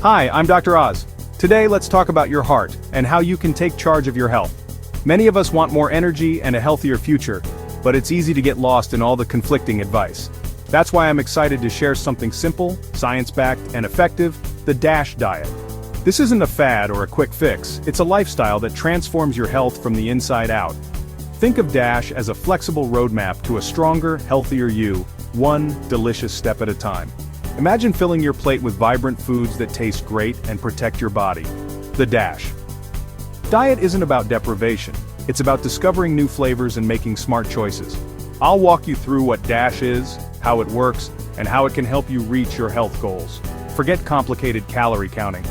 Hi, I'm Dr. Oz. Today let's talk about your heart and how you can take charge of your health. Many of us want more energy and a healthier future, but it's easy to get lost in all the conflicting advice. That's why I'm excited to share something simple, science-backed, and effective, the DASH diet. This isn't a fad or a quick fix, it's a lifestyle that transforms your health from the inside out. Think of DASH as a flexible roadmap to a stronger, healthier you, one delicious step at a time. Imagine filling your plate with vibrant foods that taste great and protect your body. The DASH diet isn't about deprivation, it's about discovering new flavors and making smart choices. I'll walk you through what DASH is, how it works, and how it can help you reach your health goals. Forget complicated calorie counting.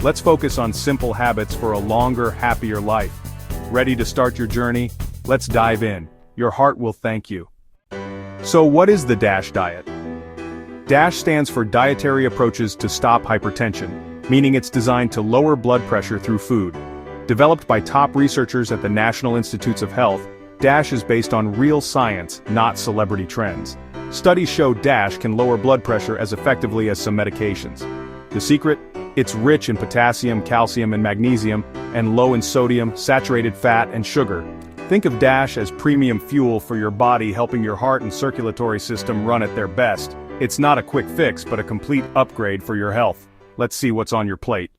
Let's focus on simple habits for a longer, happier life. Ready to start your journey? Let's dive in. Your heart will thank you. So what is the DASH diet? DASH stands for Dietary Approaches to Stop Hypertension, meaning it's designed to lower blood pressure through food. Developed by top researchers at the National Institutes of Health, DASH is based on real science, not celebrity trends. Studies show DASH can lower blood pressure as effectively as some medications. The secret? It's rich in potassium, calcium, and magnesium, and low in sodium, saturated fat, and sugar. Think of DASH as premium fuel for your body, helping your heart and circulatory system run at their best. It's not a quick fix, but a complete upgrade for your health. Let's see what's on your plate.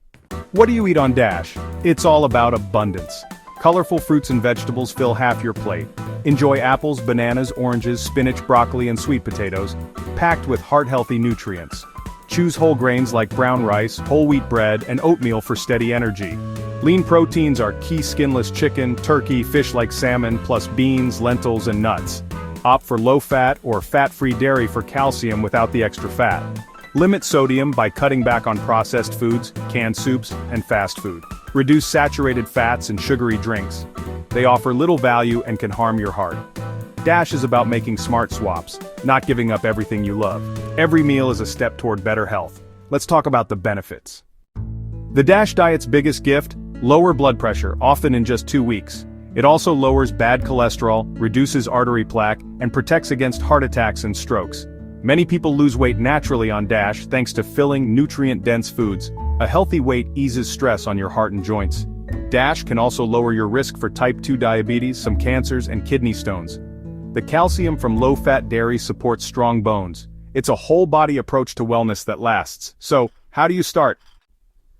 What do you eat on DASH? It's all about abundance. Colorful fruits and vegetables fill half your plate. Enjoy apples, bananas, oranges, spinach, broccoli, and sweet potatoes, packed with heart-healthy nutrients. Choose whole grains like brown rice, whole wheat bread, and oatmeal for steady energy. Lean proteins are key: skinless chicken, turkey, fish like salmon, plus beans, lentils, and nuts. Opt for low-fat or fat-free dairy for calcium without the extra fat. Limit sodium by cutting back on processed foods, canned soups, and fast food. Reduce saturated fats and sugary drinks. They offer little value and can harm your heart. DASH is about making smart swaps, not giving up everything you love. Every meal is a step toward better health. Let's talk about the benefits. The DASH diet's biggest gift? Lower blood pressure, often in just 2 weeks. It also lowers bad cholesterol, reduces artery plaque, and protects against heart attacks and strokes. Many people lose weight naturally on DASH thanks to filling, nutrient-dense foods. A healthy weight eases stress on your heart and joints. DASH can also lower your risk for type 2 diabetes, some cancers, and kidney stones. The calcium from low-fat dairy supports strong bones. It's a whole-body approach to wellness that lasts. So, how do you start?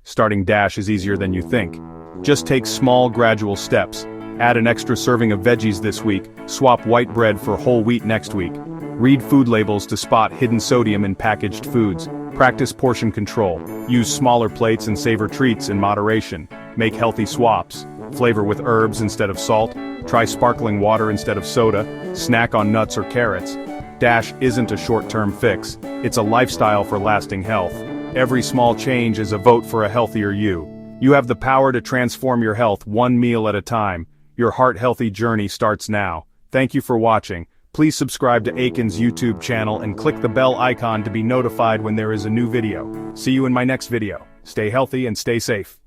Starting DASH is easier than you think. Just take small, gradual steps. Add an extra serving of veggies this week, swap white bread for whole wheat next week. Read food labels to spot hidden sodium in packaged foods. Practice portion control. Use smaller plates and savor treats in moderation. Make healthy swaps. Flavor with herbs instead of salt. Try sparkling water instead of soda. Snack on nuts or carrots. DASH isn't a short-term fix. It's a lifestyle for lasting health. Every small change is a vote for a healthier you. You have the power to transform your health one meal at a time. Your heart-healthy journey starts now. Thank you for watching. Please subscribe to Akin's YouTube channel and click the bell icon to be notified when there is a new video. See you in my next video. Stay healthy and stay safe.